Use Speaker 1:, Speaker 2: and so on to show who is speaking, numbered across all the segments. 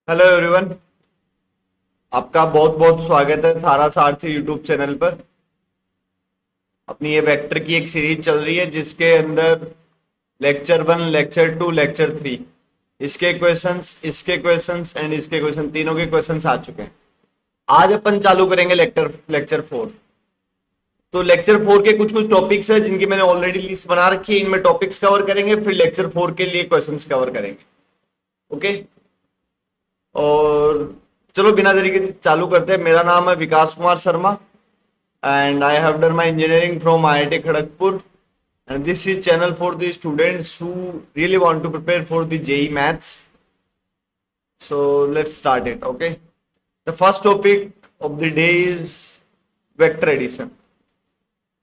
Speaker 1: Hello everyone. आपका बहुत बहुत स्वागत है थारा सारथी यूट्यूब चैनल पर। अपनी ये वेक्टर की एक सीरीज चल रही है जिसके अंदर लेक्चर 1, लेक्चर 2, लेक्चर 3 इसके क्वेश्चंस एंड इसके क्वेश्चन तीनों के क्वेश्चंस आ चुके हैं। आज अपन चालू करेंगे लेक्चर लेक्चर 4। तो लेक्चर 4 के कुछ कुछ टॉपिक्स है जिनकी मैंने ऑलरेडी लिस्ट बना रखी है। इनमें टॉपिक्स कवर करेंगे, फिर लेक्चर 4 के लिए क्वेश्चंस कवर करेंगे। ओके, और चलो बिना देरी के चालू करते हैं। मेरा नाम है विकास Kumar Sharma and I have done my engineering from IIT Kharagpur, and this is channel for the students who really want to prepare for the JEE Maths. So let's start it. Okay, the first topic of the day is vector addition.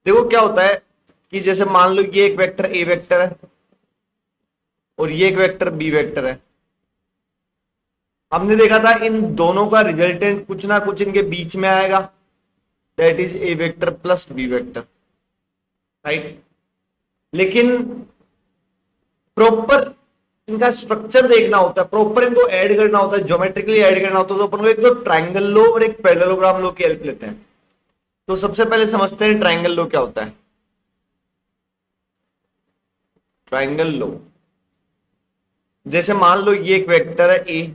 Speaker 1: देखो क्या होता है कि जैसे मान लो ये एक vector A vector है और ये एक वेक्टर B वेक्टर है। हमने देखा था इन दोनों का रिजल्टेंट कुछ ना कुछ इनके बीच में आएगा, that is A vector plus B vector, right. लेकिन प्रॉपर इनका स्ट्रक्चर देखना होता है, प्रॉपर इनको ऐड करना होता है, ज्योमेट्रिकली ऐड करना होता है। तो अपन को एक तो ट्राइंगल लो और एक पैरेललोग्राम लो की हेल्प लेते हैं। तो सबसे पहले समझते हैं ट्राइंगल लो क्या होता है। ट्राइंगल लो, जैसे मान लो ये एक वेक्टर है A,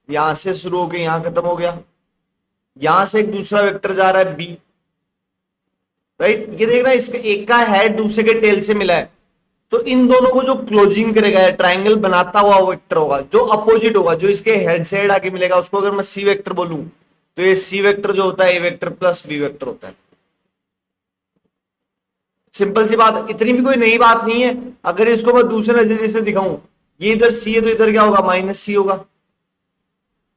Speaker 1: यहां से शुरू होकर यहां खत्म हो गया, यहां से एक दूसरा वेक्टर जा रहा है B, राइट। ये देखना इसका एक का हेड दूसरे के टेल से मिला है, तो इन दोनों को जो क्लोजिंग करेगा ट्राइंगल बनाता हुआ वो वेक्टर होगा, जो अपोजिट होगा, जो इसके हेड से हेड आके मिलेगा, उसको अगर मैं C वेक्टर बोलूं तो ये C वेक्टर जो होता है A vector plus B vector होता है। सिंपल सी बात, इतनी भी कोई नई बात नहीं है। अगर इसको मैं दूसरे नजरिए से दिखाऊं, ये इधर C है तो इधर क्या होगा, माइनस C होगा।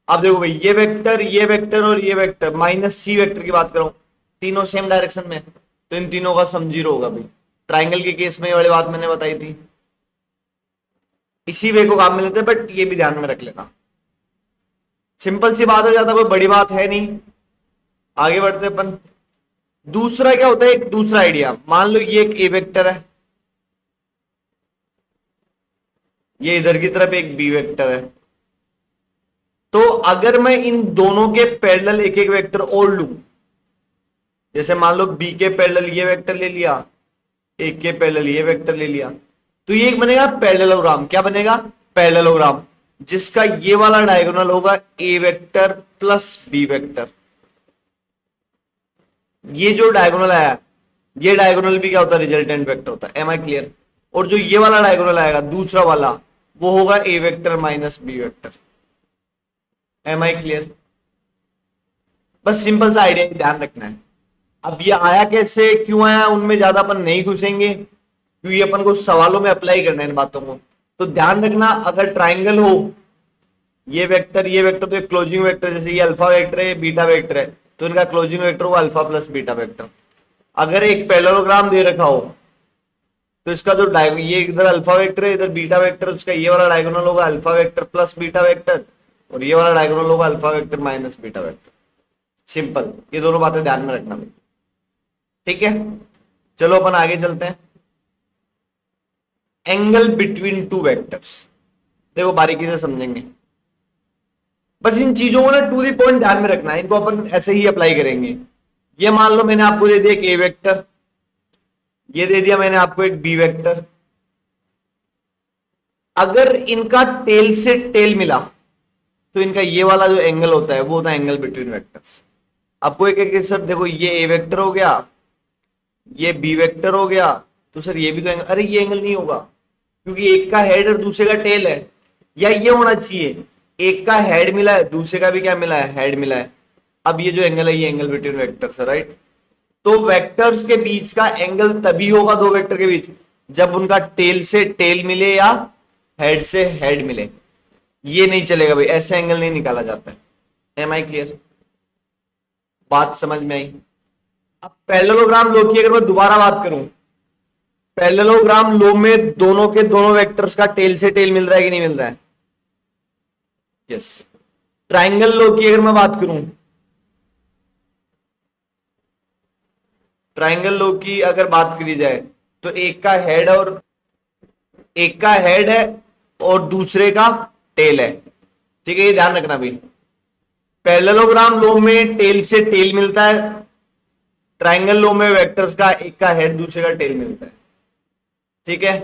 Speaker 1: अब देखो भाई, ये वेक्टर और ये वेक्टर माइनस C वेक्टर की बात करूं, तीनों सेम डायरेक्शन में, तो इन तीनों का सम 0 होगा भाई। ट्राइंगल के केस में ये वाली बात मैंने बताई थी। इसी वे को काम में लेते हैं, बट ये भी ध्यान में रख लेना। सिंपल सी बात है, ज्यादा कोई बड़ी बात है नहीं। आगे बढ़ते अपन। दूसरा क्या होता है, एक दूसरा आइडिया। मान लो ये एक A वेक्टर है, ये इधर की तरफ एक B वेक्टर है। तो अगर मैं इन दोनों के पैरेलल एक एक वेक्टर और लूं, जैसे मान लो B के पैरेलल ये वेक्टर ले लिया, A के पैरेलल ये वेक्टर ले लिया, तो ये एक बनेगा पैरेललोग्राम। क्या बनेगा, पैरेललोग्राम, जिसका ये वाला डायगोनल होगा A vector plus B vector. ये जो डायगोनल आया, ये डायगोनल भी क्या होता है, रिजल्टेंट वेक्टर होता है। Am I clear. और जो ये वाला डायगोनल आएगा दूसरा वाला, वो होगा A vector minus B vector. Am I clear. बस सिंपल सा आइडिया ध्यान रखना है। अब ये आया कैसे, क्यों आया, उनमें ज्यादा अपन नहीं घुसेंगे क्योंकि अपन को सवालों में अप्लाई करना है इन बातों को। तो ध्यान रखना, अगर ट्राइंगल हो, ये वेक्टर तो एक क्लोजिंग वेक्टर, जैसे ये अल्फा वेक्टर है, ये बीटा वेक्टर है, तो इनका क्लोजिंग वेक्टर होगा अल्फा प्लस बीटा वेक्टर। अगर एक पैरेललोग्राम दे रखा हो, तो इसका जो ये इधर अल्फा वेक्टर है, इधर बीटा वेक्टर, उसका ये वाला डायगोनल होगा alpha vector plus beta vector, और ये वाला डायगोनल होगा alpha vector minus beta vector. Simple, ये दोनों बातें ध्यान में रखना, ठीक है। चलो अपन आगे चलते हैं। एंगल बिटवीन टू वेक्टर्स, देखो बारीकी से समझेंगे। बस इन चीजों को ना टू दी पॉइंट ध्यान में रखना है, इनको अपन ऐसे ही अप्लाई करेंगे। ये मान लो मैंने आपको दे दिया एक A वेक्टर, ये दे दिया मैंने आपको एक B वेक्टर। अगर इनका टेल से टेल मिला, तो इनका ये वाला जो एंगल होता है वो होता है एंगल बिटवीन वेक्टर्स। आपको एक एक सर देखो, ये A वेक्टर हो गया, ये B वेक्टर हो गया, तो सर ये भी तो एंगल, अरे ये एंगल नहीं होगा क्योंकि एक का हेड और दूसरे का टेल है। या ये होना चाहिए, एक का हेड मिला है, दूसरे का भी क्या मिला है, हेड मिला है। अब ये जो एंगल है, ये एंगल बिटवीन वेक्टर्स है, राइट। तो वेक्टर्स के बीच का एंगल तभी होगा, दो वेक्टर के बीच, जब उनका टेल से टेल मिले या हेड से हेड मिले। ये नहीं चलेगा भाई, ऐसे एंगल नहीं निकाला जाता है। एम आई क्लियर, बात समझ में आई। अब पैरेललोग्राम लो की अगर मैं दोबारा बात करूं, पैरेललोग्राम लो में दोनों के दोनों वेक्टर्स का टेल से टेल मिल रहा है कि नहीं मिल रहा है, यस। ट्राइंगल लो की अगर मैं बात करूं, ट्राइंगल लो की अगर बात करी जाए, तो एक का हेड है और दूसरे का टेल है, ठीक है, ये ध्यान रखना भाई। पैरेललोग्राम लो में टेल से टेल मिलता है, ट्राइंगल लो में वेक्टर्स का एक का हेड दूसरे का टेल मिलता है। ठीक है,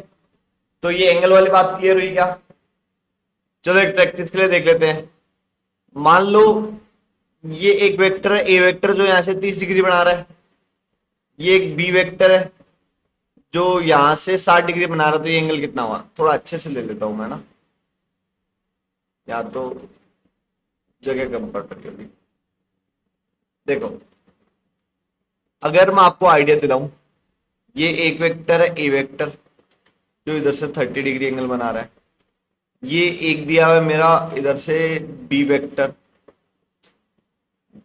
Speaker 1: तो ये एंगल वाली बात क्लियर हुई क्या? चलो एक प्रैक्टिस के लिए देख लेते हैं। मान लो ये एक वेक्टर है ए वेक्टर जो यहां से 30 डिग्री बना रहा है, ये एक बी वेक्टर है जो यहां से 60 डिग्री बना रहा है, तो ये एंगल कितना हुआ? थोड़ा अच्छे से ले लेता हूं मैं ना, या तो जगह कम पड़ रही होगी। देखो अगर मैं आपको आइडिया देता हूं, ये एक वेक्टर है ए वेक्टर जो इधर से 30 डिग्री एंगल बना रहा है, ये एक दिया हुआ है मेरा इधर से बी वेक्टर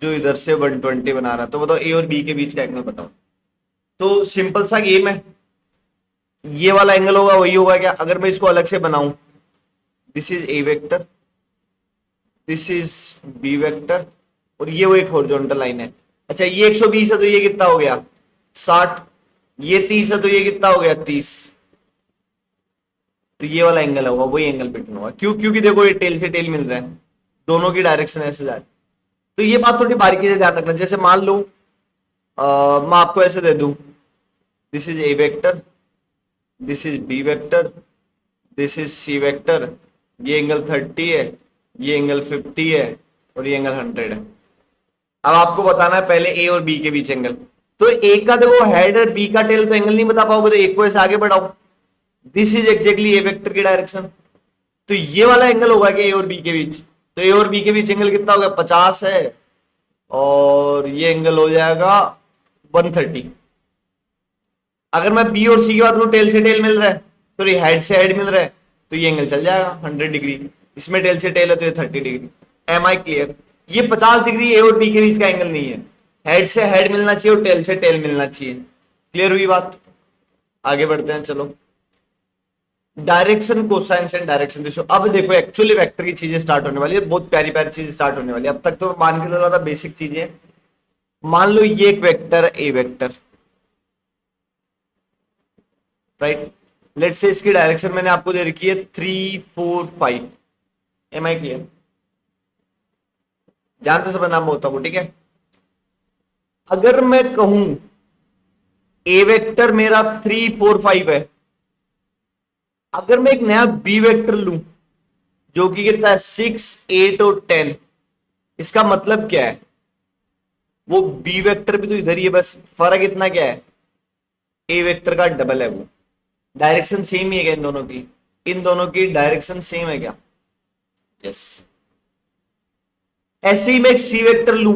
Speaker 1: जो इधर से 120 बना रहा है। तो बताओ ए और बी के बीच का एंगल बताओ। तो सिंपल सा गेम है, ये वाला एंगल होगा वही होगा क्या? अगर मैं इसको अलग से बनाऊं, this is A vector, this is B vector, और ये वो एक हॉरिजॉन्टल लाइन है। अच्छा ये 120 है तो ये कितना हो गया? 60। ये 30 है तो ये कितना हो गया? 30। तो ये वाला एंगल होगा वही एंगल बिटवीन होगा। क्यों? क्योंकि देखो ये टेल से टेल मिल रहा है, दोनों की डायरेक्शन ऐसे जा रही है। तो ये बात थोड़ी बारीकी से ध्यान रखना। जैसे मान लो मैं आपको ऐसे दे दूं, this is A vector, this is B vector, this is C vector, ये एंगल 30 है, ये एंगल 50 है, और ये एंगल 100 है। अब आपको बताना है पहले ए और बी के बीच एंगल। तो एक का देखो हेड और बी का टेल तो एंगल नहीं बता पाओगे, तो एक को ऐसे आगे बढ़ाओ, this is exactly A vector की डायरेक्शन, तो ये वाला एंगल होगा कि ए और बी के बीच। तो ए और बी के बीच एंगल कितना हो गया? 50 है, और ये एंगल हो जाएगा 130। अगर मैं बी और सी की बात करूं, टेल से टेल मिल रहा है, तो ये हेड से हेड मिल रहा है, तो ये एंगल चल जाएगा 100 डिग्री। इसमें टेल से टेल है तो ये 30 डिग्री। M I clear? ये 50 डिग्री ए और बी के बीच का एंगल नहीं है, हेड से हेड मिलना चाहिए और टेल से टेल मिलना चाहिए। क्लियर हुई बात? आगे बढ़ते हैं चलो। Direction cosines and direction ratio. अब देखो एक्चुअली वेक्टर की चीजें स्टार्ट होने वाली है, बहुत प्यारी प्यारी चीजें स्टार्ट होने वाली है। अब तक तो मान के चला था बेसिक चीजें। मान लो ये एक वेक्टर है A vector, right. Let's say इसकी डायरेक्शन मैंने आपको दे रखी है 3 4 5। Am I clear? ध्यान से समझना मैं होता हूं, ठीक है। अगर मैं कहूं ए वेक्टर मेरा 3 4 5 है, अगर मैं एक नया बी वेक्टर लूं जो कि कितना है 6 8 और 10, इसका मतलब क्या है? वो बी वेक्टर भी तो इधर ही है, बस फर्क इतना क्या है, ए वेक्टर का डबल है वो। डायरेक्शन सेम ही है क्या इन दोनों की? इन दोनों की डायरेक्शन सेम है क्या? यस। ऐसे ही मैं एक सी वेक्टर लूं,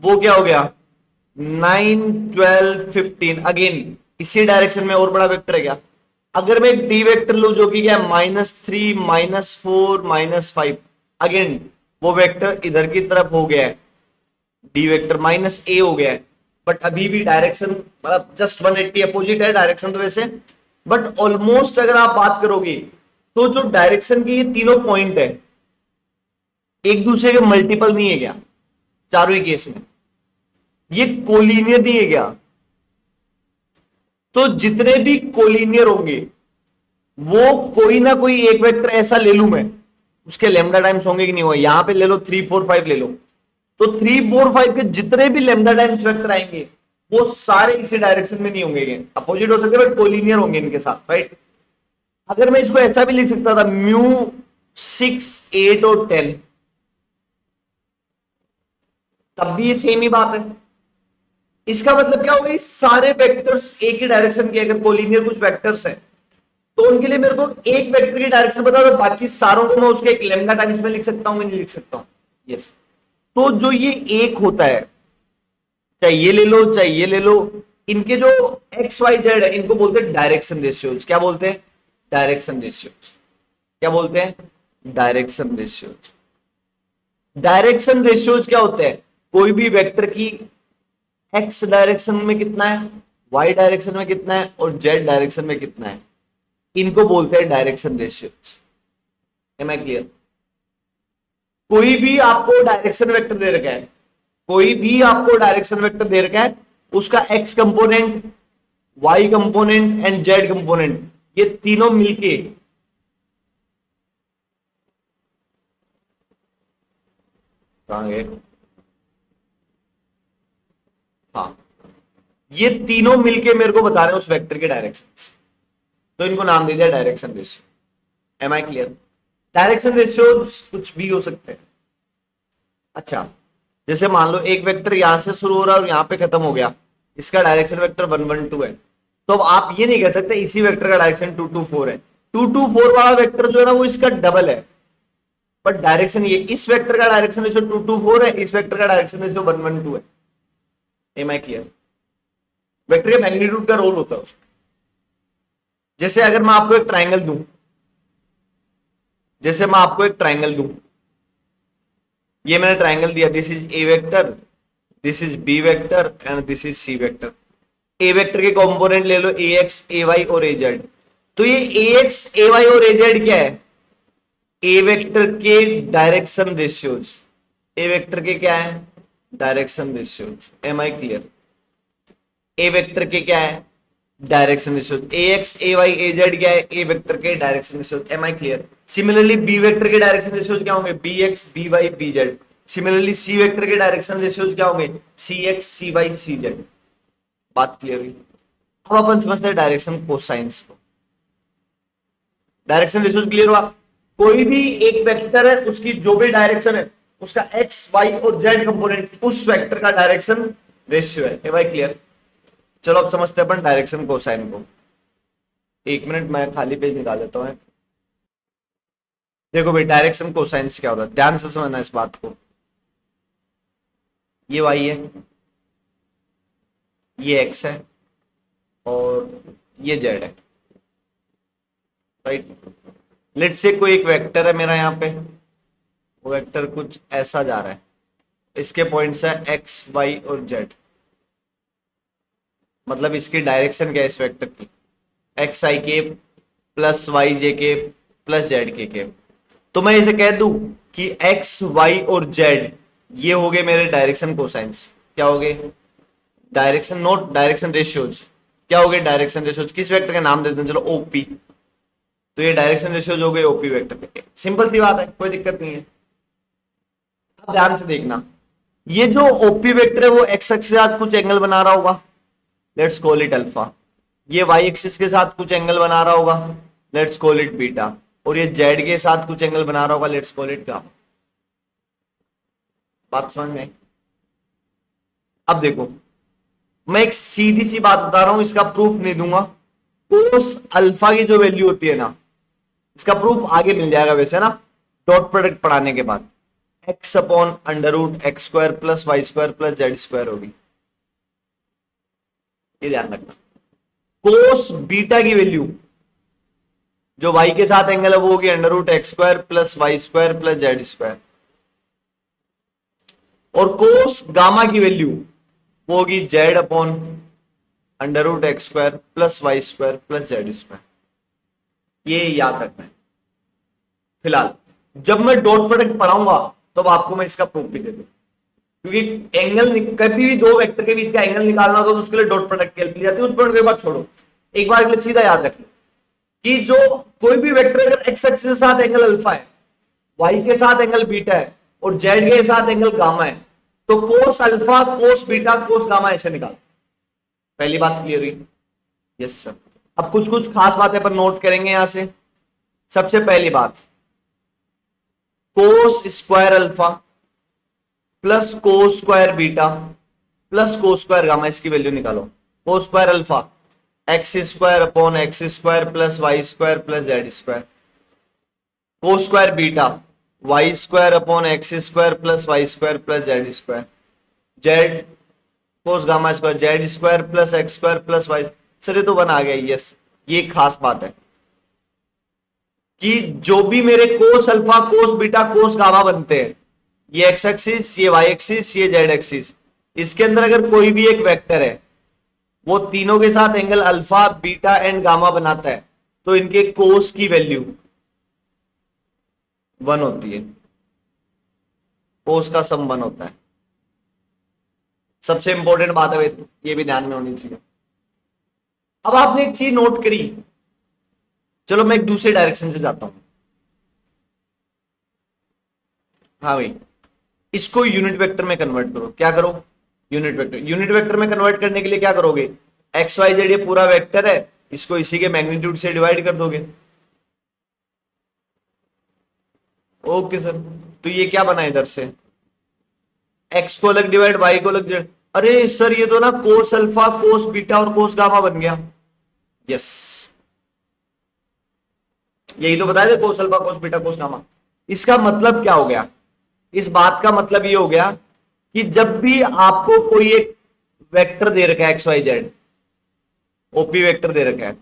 Speaker 1: वो क्या हो गया 9 12 15, अगेन इसी डायरेक्शन में और बड़ा वेक्टर है क्या? अगर मैं एक डी वेक्टर लूं जो कि क्या है -3 -4 -5, अगेन वो वेक्टर इधर की तरफ हो गया है, डी वेक्टर -a हो गया है, बट अभी भी डायरेक्शन मतलब जस्ट 180 अपोजिट है डायरेक्शन तो वैसे, बट ऑलमोस्ट अगर आप बात करोगे तो जो डायरेक्शन के ये तीनों पॉइंट है एक दूसरे के मल्टीपल नहीं है क्या? चारों ही केस में ये कोलिनियर नहीं है क्या? तो जितने भी कोलिनियर होंगे वो कोई ना कोई एक वेक्टर ऐसा ले लूं मैं, उसके लेमडा टाइम्स होंगे कि नहीं होंगे। यहां पे ले लो 3 4 5 ले लो, तो 3 4 5 के जितने भी लेमडा टाइम्स वेक्टर आएंगे वो सारे इसी डायरेक्शन में नहीं होंगे, अपोजिट हो सकते हैं बट कोलिनियर होंगे इनके साथ, राइट। अगर मैं इसको ऐसा भी लिख सकता था म्यू 6 8 और 10, तब भी ये सेम ही बात है। इसका मतलब क्या होगा, सारे वेक्टर्स एक ही डायरेक्शन के, अगर कोलिनियर कुछ वेक्टर्स हैं तो उनके लिए मेरे को एक वेक्टर की डायरेक्शन बता दो, बाकी सारों को मैं उसके एक लेमडा टाइम्स में लिख सकता हूं, नहीं लिख सकता हूं? यस। तो जो ये एक होता है, चाहे ये ले लो चाहे ये ले लो, इनके जो एक्स वाई जेड है इनको बोलते हैं डायरेक्शन रेशियोज। क्या बोलते हैं? Direction ratios. क्या बोलते हैं? Direction ratios. डायरेक्शन रेशियोज क्या होते हैं? कोई भी वेक्टर की एक्स डायरेक्शन में कितना है, वाई डायरेक्शन में कितना है और जेड डायरेक्शन में कितना है, इनको बोलते हैं direction ratios. Am I clear? कोई भी आपको डायरेक्शन वेक्टर दे रखा है, कोई भी आपको डायरेक्शन वेक्टर दे रखा है, उसका x component, y component and z component, ये तीनों मिलके कहाँ गए? हाँ, ये तीनों मिलके मेरे को बता रहे हैं उस वेक्टर के डायरेक्शन, तो इनको नाम दे दिया direction ratio. Am I clear? Direction ratio कुछ भी हो सकते हैं। अच्छा, जैसे मान लो एक वेक्टर यहां से शुरू हो रहा है और यहां पे खत्म हो गया, इसका डायरेक्शन वेक्टर 1 1 2 है, तो अब आप ये नहीं कह सकते इसी वेक्टर का डायरेक्शन 2 2 4 है। 2 2 4 वाला वेक्टर जो है ना वो इसका डबल है, बट डायरेक्शन ये, इस वेक्टर का डायरेक्शन रेशियो 2 2 4 है, इस वेक्टर का डायरेक्शन रेशियो 1 1 2 है। Am I clear? वेक्टर के मैग्नीट्यूड का रोल होता है उसमें। जैसे अगर मैं आपको एक ट्राइंगल दूं, जैसे मैं आपको एक ट्राइंगल दूं, ये मैंने ट्राइंगल दिया, this is A vector, this is B vector and this is C vector. A vector के कंपोनेंट ले लो, ए एक्स ए वाई और ए जेड। तो ये ए एक्स ए वाई और ए जेड क्या है? ए वेक्टर के डायरेक्शन रेशियोज। ए वेक्टर के क्या है? Direction ratios. Am I clear? A vector के क्या है? Direction ratios. A X A Y A Z क्या है? ए वेक्टर के direction ratios. Am I clear? Similarly B vector के डायरेक्शन रेशियोज क्या होंगे? B X B Y B Z. Similarly C vector के डायरेक्शन रेशियोज क्या होंगे? C X C Y C Z. बात क्लियर हुई? अब अपन समझते हैं डायरेक्शन कोसाइंस को। डायरेक्शन रेशियोज क्लियर हुआ? कोई भी एक वेक्टर है, उसकी जो भी डायरेक्शन है, उसका एक्स वाई और जेड कंपोनेंट उस वेक्टर का डायरेक्शन रेशियो है। ए भाई क्लियर? चलो अब समझते हैं अपन डायरेक्शन कोसाइन को। एक मिनट मैं खाली पेज निकाल लेता हूं। देखो भाई, डायरेक्शन कोसाइंस क्या होता है, ध्यान से समझना इस बात को। ये वाई है, ये एक्स है और ये जेड है, राइट? लेट्स से कोई एक वेक्टर है मेरा यहाँ पे, वो वेक्टर कुछ ऐसा जा रहा है, इसके पॉइंट्स है एक्स वाई और जेड। मतलब इसकी डायरेक्शन क्या है इस वेक्टर की? एक्स आई के प्लस वाई जे के प्लस जेड के। तो मैं इसे कह दूं कि एक्स वाई और जेड ये हो गए मेरे डायरेक्शन कोसाइंस। क्या हो गए? Direction, note direction ratios. क्या हो गए? Direction ratios. किस वेक्टर के नाम देते हैं? चलो ओपी। तो ये डायरेक्शन रेशियोज हो गए ओपी वेक्टर के। सिंपल सी बात है, कोई दिक्कत नहीं है। अब ध्यान से देखना, ये जो ओपी वेक्टर है वो एक्स एक्सिस के साथ कुछ एंगल बना रहा होगा, लेट्स कॉल इट अल्फा। ये वाई एक्सिस के साथ कुछ एंगल बना रहा होगा, लेट्स कॉल इट बीटा। और ये जेड के साथ कुछ एंगल बना रहा होगा, लेट्स कॉल इट गामा। बात समझ में आई? अब देखो, मैं एक सीधी सी बात बता रहा हूं, इसका प्रूफ नहीं दूंगा। कोस अल्फा की जो वैल्यू होती है ना, इसका प्रूफ आगे मिल जाएगा वैसे ना, डॉट प्रोडक्ट पढ़ाने के बाद। X upon under root x square plus y square plus z square होगी, ये ध्यान रखना। कोस बीटा की वैल्यू जो वाई के साथ एंगल है वो होगी under root x square plus y square plus z square. और कोस गामा की वैल्यू वो होगी z upon under root x square plus y square plus z square. ये याद रखना है। फिलहाल जब मैं डॉट प्रोडक्ट पढ़ाऊंगा तो आपको मैं इसका प्रूफ भी दे दूं, क्योंकि एंगल कभी भी दो वेक्टर के बीच का एंगल निकालना हो तो उसके लिए डॉट प्रोडक्ट की हेल्प ली जाती है। उस पॉइंट के बाद छोड़ो, एक बार के लिए सीधा याद रख लो कि जो कोई भी वेक्टर अगर एक्स एक्सिस के साथ एंगल अल्फा है, वाई के साथ एंगल बीटा है और जेड के साथ एंगल गामा है, तो cos alpha cos beta cos gamma ऐसे निकाल। पहली बात क्लियर हुई? Yes sir. अब कुछ कुछ खास बातें पर नोट करेंगे यहां से। सबसे पहली बात, cos square alpha plus cos square beta plus cos square gamma, इसकी वैल्यू निकालो। Cos square alpha x square upon x square plus y square plus z square. Cos square beta y square upon x square plus y square plus z square. Z cos gamma square z square plus x square plus y. Sir ये तो one आ गया। Yes, ये खास बात है कि जो भी मेरे cos alpha cos beta cos gamma बनते हैं, ये एक्स एक्सिस, ये वाई एक्सिस, ये जेड एक्सिस, इसके अंदर अगर कोई भी एक वेक्टर है वो तीनों के साथ angle alpha beta and gamma बनाता है, तो इनके कोस की वैल्यू 1 होती है। कोस का सम 1 होता है। सबसे इंपॉर्टेंट बात है, ये भी ध्यान में होनी चाहिए। अब आपने एक चीज नोट करी, चलो मैं एक दूसरे डायरेक्शन से जाता हूं। हाँ भाई, इसको यूनिट वेक्टर में कन्वर्ट करो। क्या करो? Unit vector. यूनिट वेक्टर में कन्वर्ट करने के लिए क्या करोगे? एक्स वाई जेड ये पूरा वेक्टर है, इसको इसी के मैग्नीट्यूड से डिवाइड कर दोगे। ओके सर, तो ये क्या बना इधर से? एक्स को अलग डिवाइड, वाई को अलग डिवाइड। अरे सर ये तो ना कोस अल्फा कोस बीटा और कोस गामा बन गया। यस, यही तो बताया था, cos alpha cos beta cos gamma. इसका मतलब क्या हो गया? इस बात का मतलब ये हो गया कि जब भी आपको कोई एक वेक्टर दे रखा है X Y Z, OP vector दे रखा है,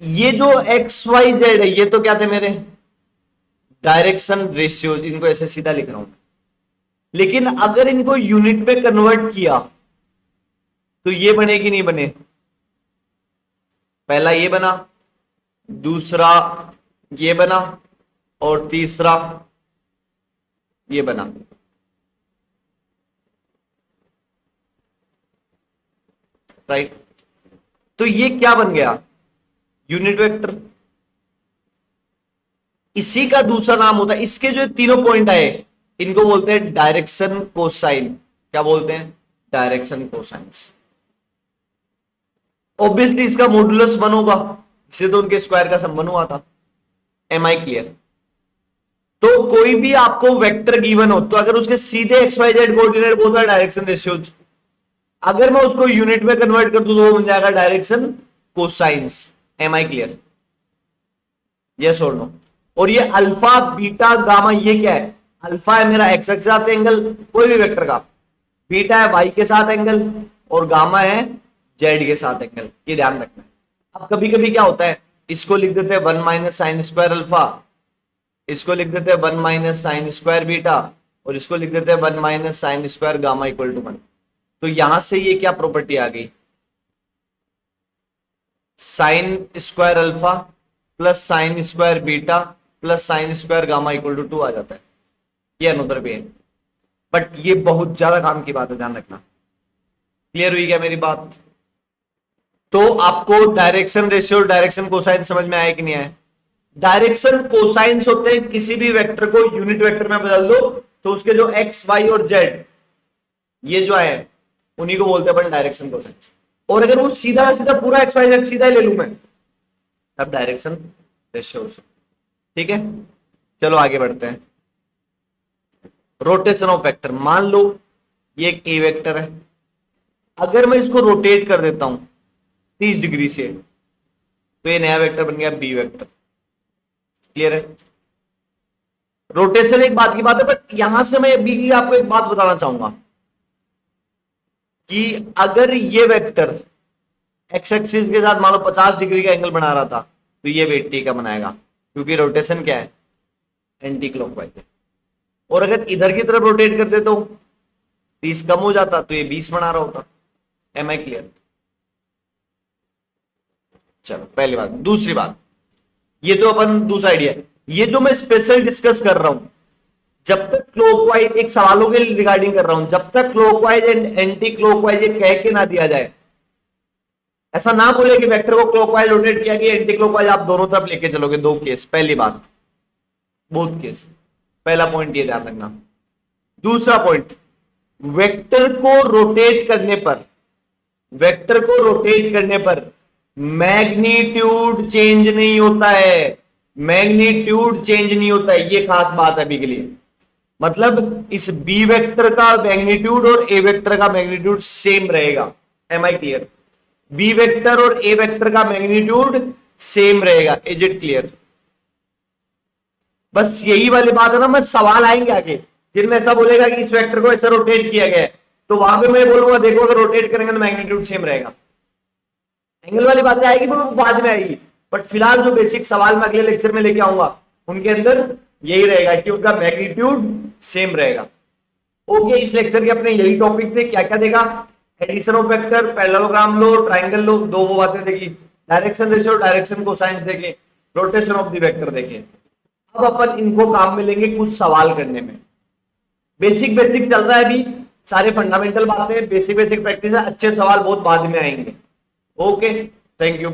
Speaker 1: ये जो एक्स वाई जेड है ये तो क्या थे मेरे? डायरेक्शन रेशियो, इनको ऐसे सीधा लिख रहा हूं। लेकिन अगर इनको यूनिट में कन्वर्ट किया तो ये बने कि नहीं बने? पहला ये बना, दूसरा ये बना, और तीसरा ये बना। राइट, तो ये क्या बन गया? Unit vector. इसी का दूसरा नाम होता है, इसके जो तीनों पॉइंट आए इनको बोलते हैं डायरेक्शन कोसाइन। क्या बोलते हैं? Direction cosines. ऑब्वियसली इसका मॉडुलस 1 होगा, इससे तो उनके स्क्वायर का संबंध हुआ था। Am I clear? तो कोई भी आपको वेक्टर गिवन हो तो अगर उसके सीधे एक्स वाई जेड कोऑर्डिनेट बोलता है डायरेक्शन रेशियोज, अगर मैं उसको यूनिट में कन्वर्ट कर दूं तो वो बन जाएगा direction cosines. Am I clear? Yes और नो? और ये अल्फा बीटा गामा ये क्या है? अल्फा है मेरा एक्स के साथ एंगल कोई भी वेक्टर का, बीटा है वाई के साथ एंगल, और गामा है जेड के साथ एंगल। ये ध्यान रखना है। अब कभी कभी क्या होता है, इसको लिख देते हैं 1 माइनस साइन स्क्वायर अल्फा, इसको लिख देते हैं 1 माइनस साइन स्क्वायर बीटा, और इसको लिख देते हैं 1 minus sine square gamma equal to 1। तो यहां से ये क्या प्रॉपर्टी आ गई? Sine square alpha plus sine square beta plus sine square gamma equal to 2 आ जाता है। ये अनदर वे है, बट ये बहुत ज्यादा काम की बात है, ध्यान रखना। क्लियर हुई क्या मेरी बात? तो आपको डायरेक्शन रेशियो, डायरेक्शन कोसाइन समझ में आया कि नहीं आया? डायरेक्शन कोसाइंस होते हैं, किसी भी वेक्टर को यूनिट वेक्टर में बदल दो तो उसके जो एक्स वाई और जेड ये जो है उन्हीं को बोलते हैं अपन डायरेक्शन कोसाइंस। और अगर वो सीधा सीधा पूरा एक्स वाई जेड सीधा ही ले लूं मैं, तब डायरेक्शन रेशियो। ठीक है, चलो आगे बढ़ते हैं। Rotation of vector. मान लो ये एक ए वेक्टर है, अगर मैं इसको रोटेट कर देता हूं 30 डिग्री से तो ये नया वेक्टर बन गया बी वेक्टर। क्लियर है? रोटेशन एक बात की बात है, बट यहां से मैं अभी के लिए आपको एक बात बताना चाहूंगा कि अगर ये वेक्टर एक्स एक्सिस के साथ मान लो 50 डिग्री का एंगल बना रहा था तो ये 80 का बनाएगा, क्योंकि रोटेशन क्या है? एंटी क्लॉकवाइज है। और अगर इधर की तरफ रोटेट कर देता हूं 30 कम हो जाता तो ये 20 बना रहा होता। Am I clear? चलो पहली बात। दूसरी बात, ये तो अपन दूसरा आइडिया है, ये जो मैं स्पेशल डिस्कस कर रहा हूं, जब तक क्लॉकवाइज, एक सवालों के रिगार्डिंग कर रहा हूं, जब तक क्लॉकवाइज एंड एंटी क्लॉकवाइज ये कह के ना दिया जाए, ऐसा ना बोले कि वेक्टर को क्लॉकवाइज रोटेट किया गया, एंटी क्लॉकवाइज आप दोनों तरफ लेके चलोगे। दो केस, पहली बात, बोथ केस। पहला पॉइंट ये ध्यान रखना। दूसरा पॉइंट, वेक्टर को रोटेट करने पर, वेक्टर को रोटेट करने पर मैग्नीट्यूड चेंज नहीं होता है। मैग्नीट्यूड चेंज नहीं होता है, ये खास बात है अभी के लिए। मतलब इस बी वेक्टर का मैग्नीट्यूड और ए वेक्टर का मैग्नीट्यूड सेम रहेगा। Am I clear? B vector और ए वेक्टर का मैग्नीट्यूड सेम रहेगा। Is it clear? बस यही वाली बात है ना। मैं सवाल आएंगे आगे जिनमें ऐसा बोलेगा कि इस वेक्टर को ऐसा रोटेट किया गया है, तो वहां पे मैं बोलूंगा देखो अगर रोटेट करेंगे तो मैग्नीट्यूड सेम रहेगा। एंगल वाली बातें आएगी वो बाद में आएगी, बट फिलहाल जो बेसिक सवाल मैं अगले लेक्चर में लेके आऊंगा उनके अंदर यही रहेगा कि उनका मैग्नीट्यूड सेम रहेगा। ओके, इस लेक्चर के अपने यही टॉपिक थे। क्या क्या देखा? एडिशन ऑफ वेक्टर, पैरेललोग्राम लो, ट्राइंगल लो, दो वो बातें देखी, डायरेक्शन रेशियो, डायरेक्शन कोसाइंस देखे, रोटेशन ऑफ द वेक्टर देखे। अब अपन इनको काम में लेंगे कुछ सवाल करने में। बेसिक बेसिक चल रहा है अभी, सारे फंडामेंटल बातें, बेसिक बेसिक प्रैक्टिस है, अच्छे सवाल बहुत बाद में आएंगे। Okay, thank you.